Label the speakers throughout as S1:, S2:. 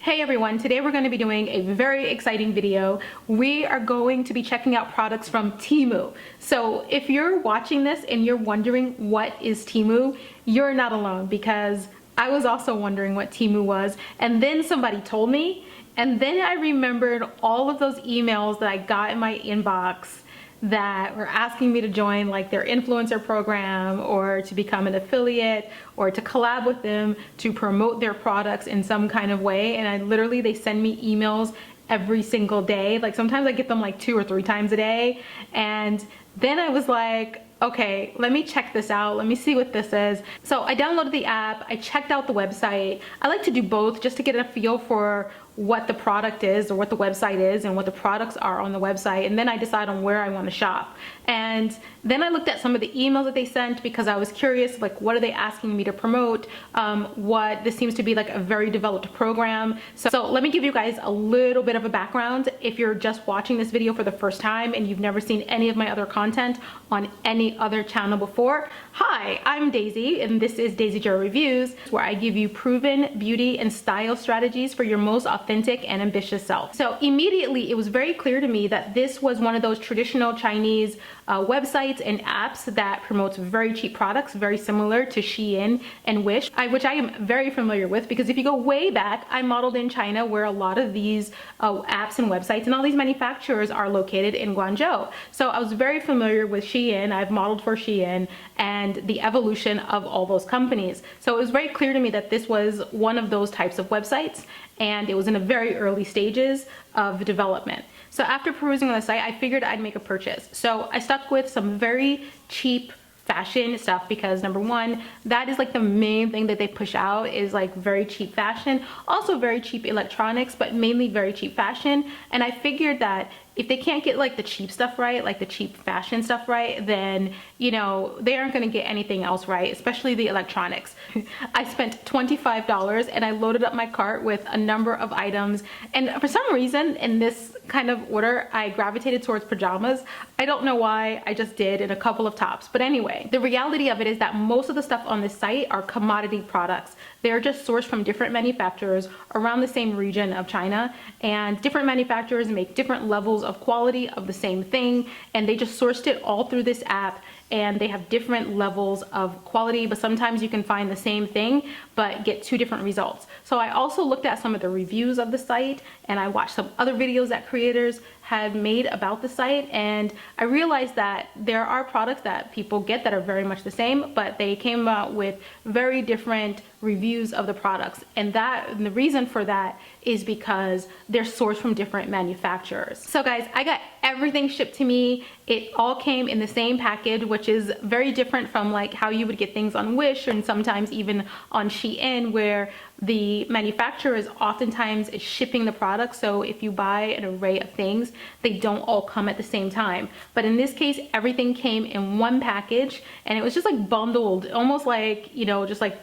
S1: Hey everyone, today we're going to be doing a very exciting video. We are going to be checking out products from Temu. So if you're watching this and you're wondering what is Temu, you're not alone, because I was also wondering what Temu was, and then somebody told me, and then I remembered all of those emails that I got in my inbox that were asking me to join like their influencer program or to become an affiliate or to collab with them to promote their products in some kind of way. And they send me emails every single day. Like sometimes I get them like 2 or 3 times a day. And then I was like, okay, let me check this out. Let me see what this is. So I downloaded the app. I checked out the website. I like to do both just to get a feel for what the product is or what the website is and what the products are on the website, and then I decide on where I want to shop. And then I looked at some of the emails that they sent because I was curious, like, what are they asking me to promote? What this seems to be like a very developed program. So let me give you guys a little bit of a background if you're just watching this video for the first time and you've never seen any of my other content on any other channel before. Hi, I'm Daisy, and this is Daisi Jo Reviews, where I give you proven beauty and style strategies for your most authentic and ambitious self. So immediately it was very clear to me that this was one of those traditional Chinese websites and apps that promotes very cheap products, very similar to Shein and Wish, which I am very familiar with, because if you go way back, I modeled in China, where a lot of these apps and websites and all these manufacturers are located in Guangzhou. So I was very familiar with Shein. I've modeled for Shein and the evolution of all those companies. So it was very clear to me that this was one of those types of websites, and it was in the very early stages of development. So after perusing on the site, I figured I'd make a purchase. So I stuck with some very cheap fashion stuff because, number one, that is like the main thing that they push out, is like very cheap fashion, also very cheap electronics, but mainly very cheap fashion. And I figured that if they can't get like the cheap stuff right, like the cheap fashion stuff right, then, you know, they aren't gonna get anything else right, especially the electronics. I spent $25 and I loaded up my cart with a number of items. And for some reason, in this kind of order, I gravitated towards pajamas. I don't know why, I just did, and a couple of tops. But anyway, the reality of it is that most of the stuff on this site are commodity products. They're just sourced from different manufacturers around the same region of China, and different manufacturers make different levels of quality of the same thing, and they just sourced it all through this app, and they have different levels of quality, but sometimes you can find the same thing but get 2 different results. So I also looked at some of the reviews of the site, and I watched some other videos that creators had made about the site, and I realized that there are products that people get that are very much the same, but they came out with very different reviews of the products. And the reason for that is because they're sourced from different manufacturers. So guys, I got everything shipped to me. It all came in the same package, which is very different from like how you would get things on Wish and sometimes even on Shein, where the manufacturer is oftentimes shipping the product. So if you buy an array of things, they don't all come at the same time. But in this case, everything came in one package, and it was just like bundled, almost like, you know, just like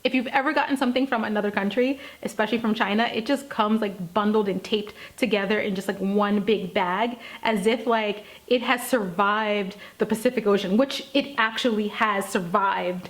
S1: if you've ever gotten something from another country, especially from China, it just comes like bundled and taped together in just like one big bag, as if like it has survived the Pacific Ocean, which it actually has survived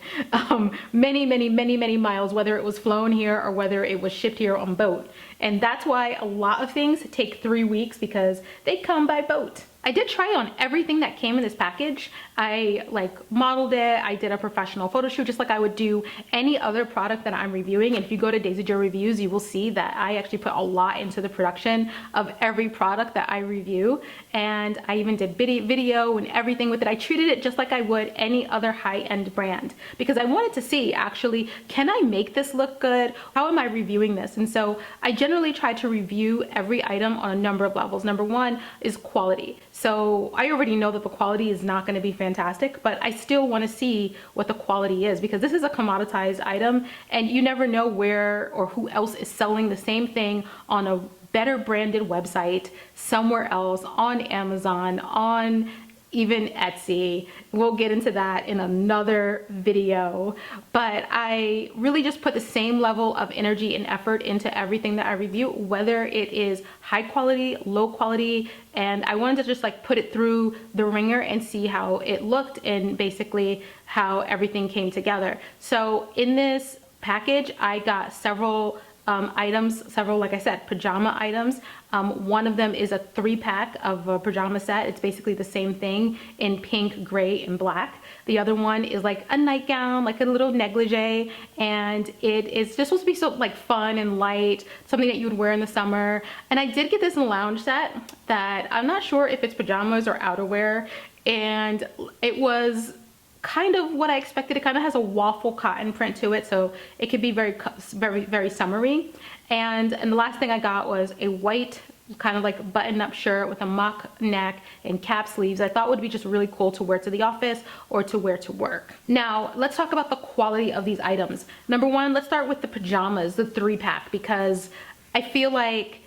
S1: many miles, whether it was flown here or whether it was shipped here on boat. And that's why a lot of things take 3 weeks, because they come by boat. I did try on everything that came in this package. I like modeled it. I did a professional photo shoot just like I would do any other product that I'm reviewing. And if you go to Daisi Jo Reviews, you will see that I actually put a lot into the production of every product that I review. And I even did video and everything with it. I treated it just like I would any other high-end brand, because I wanted to see, actually, can I make this look good? How am I reviewing this? And so I generally try to review every item on a number of levels. Number one is quality. So I already know that the quality is not going to be fantastic, but I still want to see what the quality is, because this is a commoditized item and you never know where or who else is selling the same thing on a better branded website somewhere else, on Amazon, on even Etsy. We'll get into that in another video, but I really just put the same level of energy and effort into everything that I review, whether it is high quality, low quality, and I wanted to just like put it through the ringer and see how it looked and basically how everything came together. So in this package, I got several items, several, like I said, pajama items. One of them is a 3-pack of a pajama set. It's basically the same thing in pink, gray, and black. The other one is like a nightgown, like a little negligee, and it is just supposed to be so like fun and light, something that you would wear in the summer. And I did get this lounge set that I'm not sure if it's pajamas or outerwear, and it was kind of what I expected. It kind of has a waffle cotton print to it, so it could be very summery. And the last thing I got was a white kind of like button-up shirt with a mock neck and cap sleeves. I thought would be just really cool to wear to the office or to wear to work. Now let's talk about the quality of these items. Number one, let's start with the pajamas, the 3-pack, because I feel like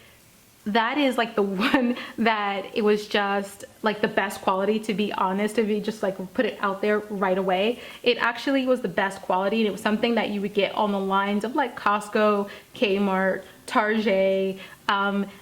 S1: that is like the one that it was just like the best quality, to be honest, if you just like put it out there right away. It actually was the best quality, and it was something that you would get on the lines of like Costco, Kmart, Target.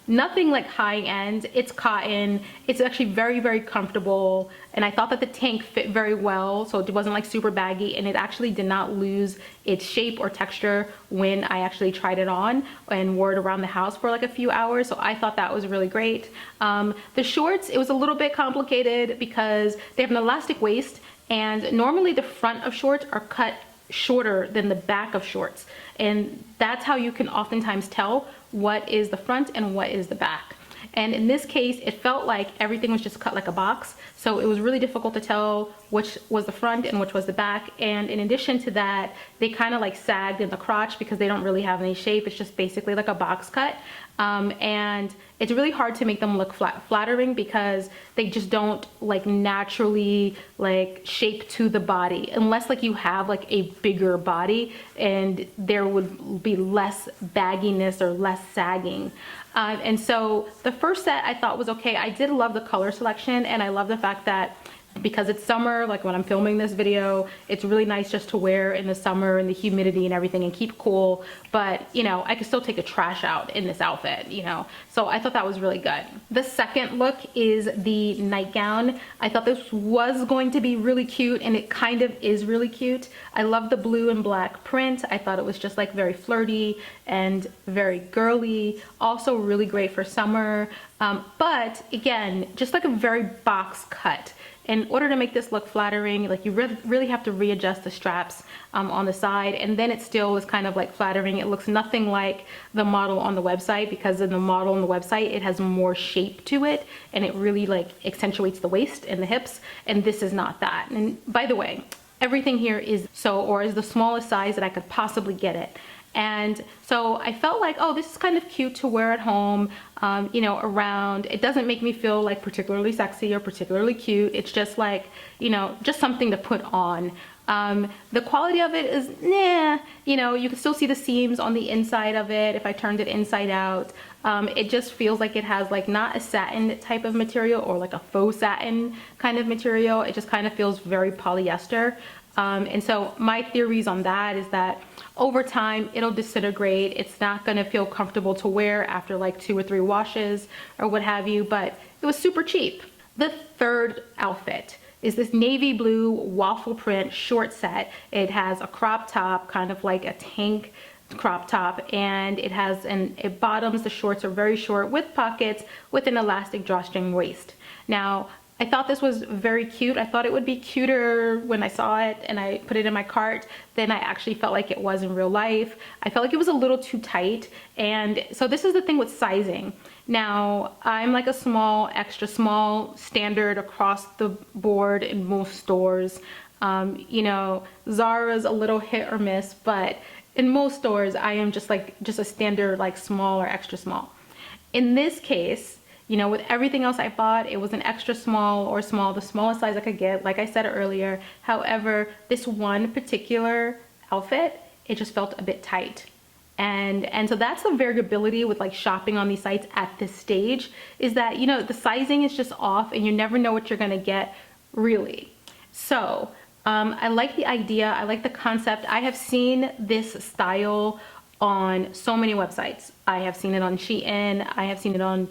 S1: Nothing like high end. It's cotton. It's actually very comfortable, and I thought that the tank fit very well, so it wasn't like super baggy, and it actually did not lose its shape or texture when I actually tried it on and wore it around the house for like a few hours. So I thought that was really great. The shorts, it was a little bit complicated because they have an elastic waist, and normally the front of shorts are cut shorter than the back of shorts, and that's how you can oftentimes tell what is the front and what is the back. And in this case, it felt like everything was just cut like a box, so it was really difficult to tell which was the front and which was the back. And in addition to that, they kind of like sagged in the crotch because they don't really have any shape. It's just basically like a box cut, and it's really hard to make them look flattering because they just don't like naturally like shape to the body, unless like you have like a bigger body, and there would be less bagginess or less sagging. And so the first set I thought was okay. I did love the color selection, and I love the fact that because it's summer, like when I'm filming this video, it's really nice just to wear in the summer and the humidity and everything and keep cool. But you know, I could still take a trash out in this outfit, you know, so I thought that was really good. The second look is the nightgown. I thought this was going to be really cute, and it kind of is really cute. I love the blue and black print. I thought it was just like very flirty and very girly, also really great for summer, but again, just like a very box cut. In order to make this look flattering, like you really have to readjust the straps on the side, and then it still is kind of like flattering. It looks nothing like the model on the website, because in the model on the website, it has more shape to it, and it really like accentuates the waist and the hips, and this is not that. And by the way, everything here is is the smallest size that I could possibly get it. And so I felt like, oh, this is kind of cute to wear at home, you know, around. It doesn't make me feel like particularly sexy or particularly cute. It's just like, you know, just something to put on. The quality of it is, nah, you know, you can still see the seams on the inside of it if I turned it inside out. It just feels like it has like not a satin type of material or like a faux satin kind of material. It just kind of feels very polyester. And so my theories on that is that over time it'll disintegrate. It's not going to feel comfortable to wear after like 2 or 3 washes or what have you, but it was super cheap. The third outfit is this navy blue waffle print short set. It has a crop top, kind of like a tank crop top, and it bottoms. The shorts are very short with pockets with an elastic drawstring waist. Now, I thought this was very cute. I thought it would be cuter when I saw it and I put it in my cart than I actually felt like it was in real life. I felt like it was a little too tight. And so this is the thing with sizing. Now, I'm like a small, extra small, standard across the board in most stores. You know, Zara's a little hit or miss, but in most stores, I am just a standard, like small or extra small. In this case, you know, with everything else I bought, it was an extra small or small, the smallest size I could get, like I said earlier. However, this one particular outfit, it just felt a bit tight. And so that's the variability with like shopping on these sites at this stage, is that, you know, the sizing is just off and you never know what you're gonna get really. So I like the idea, I like the concept. I have seen this style on so many websites. I have seen it on Shein, I have seen it on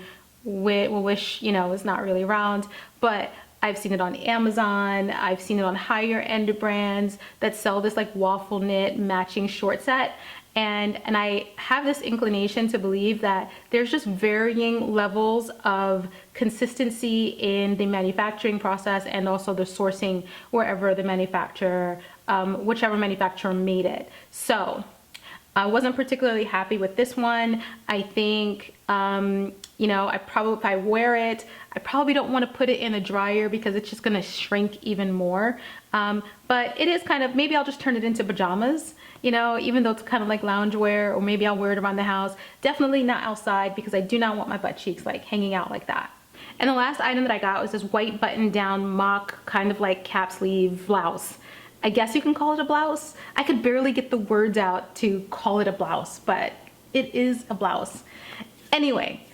S1: Wish, you know, is not really around, but I've seen it on Amazon. I've seen it on higher end brands that sell this like waffle knit matching short set. And I have this inclination to believe that there's just varying levels of consistency in the manufacturing process and also the sourcing wherever the manufacturer, whichever manufacturer made it. So I wasn't particularly happy with this one. I think, you know, if I wear it, I probably don't want to put it in a dryer because it's just going to shrink even more. But it is kind of, maybe I'll just turn it into pajamas, you know, even though it's kind of like loungewear, or maybe I'll wear it around the house. Definitely not outside because I do not want my butt cheeks like hanging out like that. And the last item that I got was this white button down mock kind of like cap sleeve blouse. I guess you can call it a blouse. I could barely get the words out to call it a blouse, but it is a blouse. Anyway,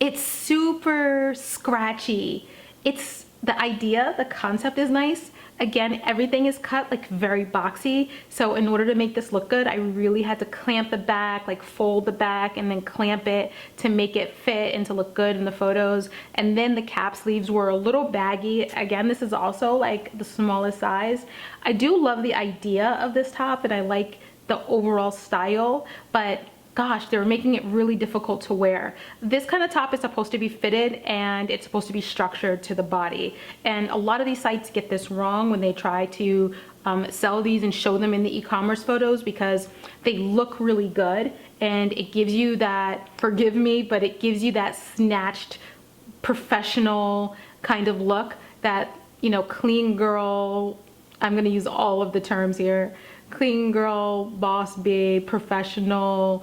S1: it's super scratchy. It's the idea, the concept is nice. Again, everything is cut like very boxy. So in order to make this look good, I really had to clamp the back, like fold the back and then clamp it to make it fit and to look good in the photos. And then the cap sleeves were a little baggy. Again, this is also like the smallest size. I do love the idea of this top and I like the overall style, but gosh, they're making it really difficult to wear. This kind of top is supposed to be fitted and it's supposed to be structured to the body. And a lot of these sites get this wrong when they try to sell these and show them in the e-commerce photos because they look really good and it gives you that, forgive me, but it gives you that snatched professional kind of look that, you know, clean girl, I'm gonna use all of the terms here, clean girl, boss babe, professional,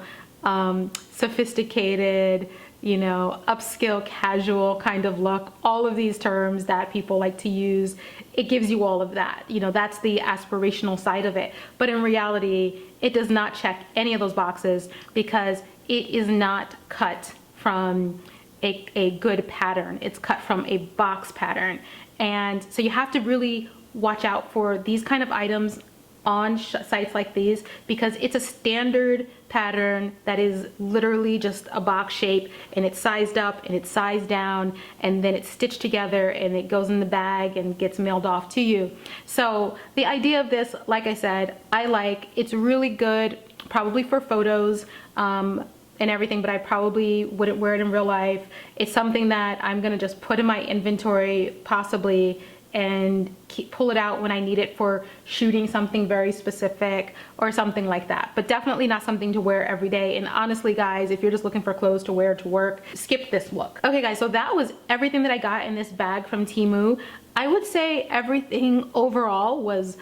S1: sophisticated, you know, upscale, casual kind of look, all of these terms that people like to use, it gives you all of that. You know, that's the aspirational side of it. But in reality, it does not check any of those boxes because it is not cut from a good pattern. It's cut from a box pattern. And so you have to really watch out for these kind of items on sites like these because it's a standard pattern that is literally just a box shape and it's sized up and it's sized down and then it's stitched together and it goes in the bag and gets mailed off to you. So the idea of this, like I said, I like, it's really good probably for photos and everything, but I probably wouldn't wear it in real life. It's something that I'm gonna just put in my inventory possibly and pull it out when I need it for shooting something very specific or something like that, but definitely not something to wear every day. And honestly guys, if you're just looking for clothes to wear to work, skip this look. Okay guys, so that was everything that I got in this bag from Temu. I would say everything overall was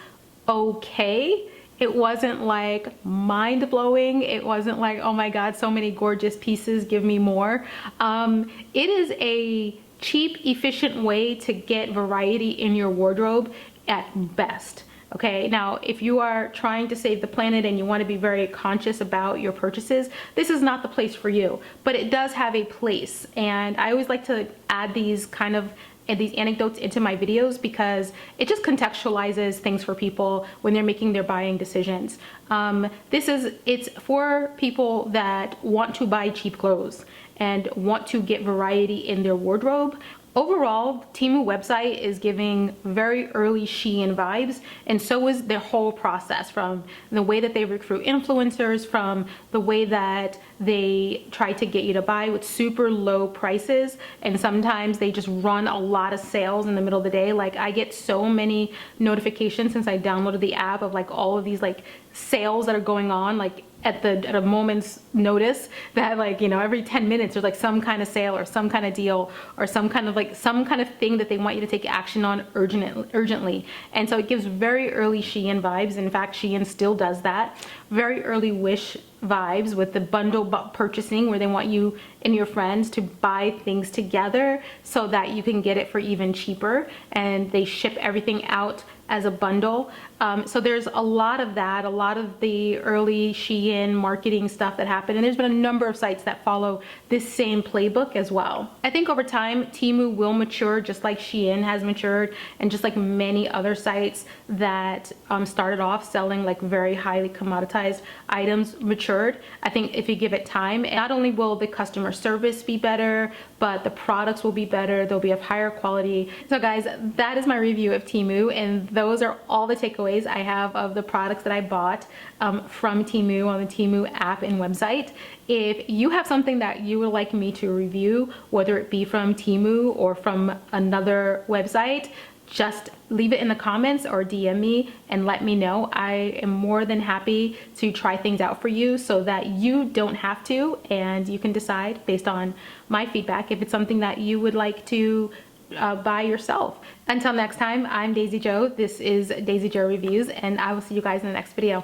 S1: okay. It wasn't like mind-blowing. It wasn't like, oh my god, so many gorgeous pieces, give me more. It is a cheap, efficient way to get variety in your wardrobe at best. Okay, now if you are trying to save the planet and you want to be very conscious about your purchases, this is not the place for you, but it does have a place. And I always like to add these kind of these anecdotes into my videos because it just contextualizes things for people when they're making their buying decisions. It's for people that want to buy cheap clothes and want to get variety in their wardrobe. Overall, Temu website is giving very early Shein vibes, and so is their whole process, from the way that they recruit influencers, from the way that they try to get you to buy with super low prices, and sometimes they just run a lot of sales in the middle of the day. Like I get so many notifications since I downloaded the app of like all of these like sales that are going on like at a moment's notice, that like, you know, every 10 minutes there's like some kind of sale or some kind of deal or some kind of thing that they want you to take action on urgently. And so it gives very early Shein vibes. In fact, Shein still does that. Very early Wish vibes with the bundle purchasing, where they want you and your friends to buy things together so that you can get it for even cheaper, and they ship everything out as a bundle. So there's a lot of that, a lot of the early Shein marketing stuff that happened, and there's been a number of sites that follow this same playbook as well. I think over time Temu will mature just like Shein has matured, and just like many other sites that started off selling like very highly commoditized items mature matured. I think if you give it time, not only will the customer service be better, but the products will be better. They'll be of higher quality. So guys, that is my review of Temu, and those are all the takeaways I have of the products that I bought from Temu on the Temu app and website. If you have something that you would like me to review, whether it be from Temu or from another website, just leave it in the comments or DM me and let me know. I am more than happy to try things out for you so that you don't have to, and you can decide based on my feedback if it's something that you would like to buy yourself. Until next time, I'm Daisi Jo. This is Daisi Jo Reviews, and I will see you guys in the next video.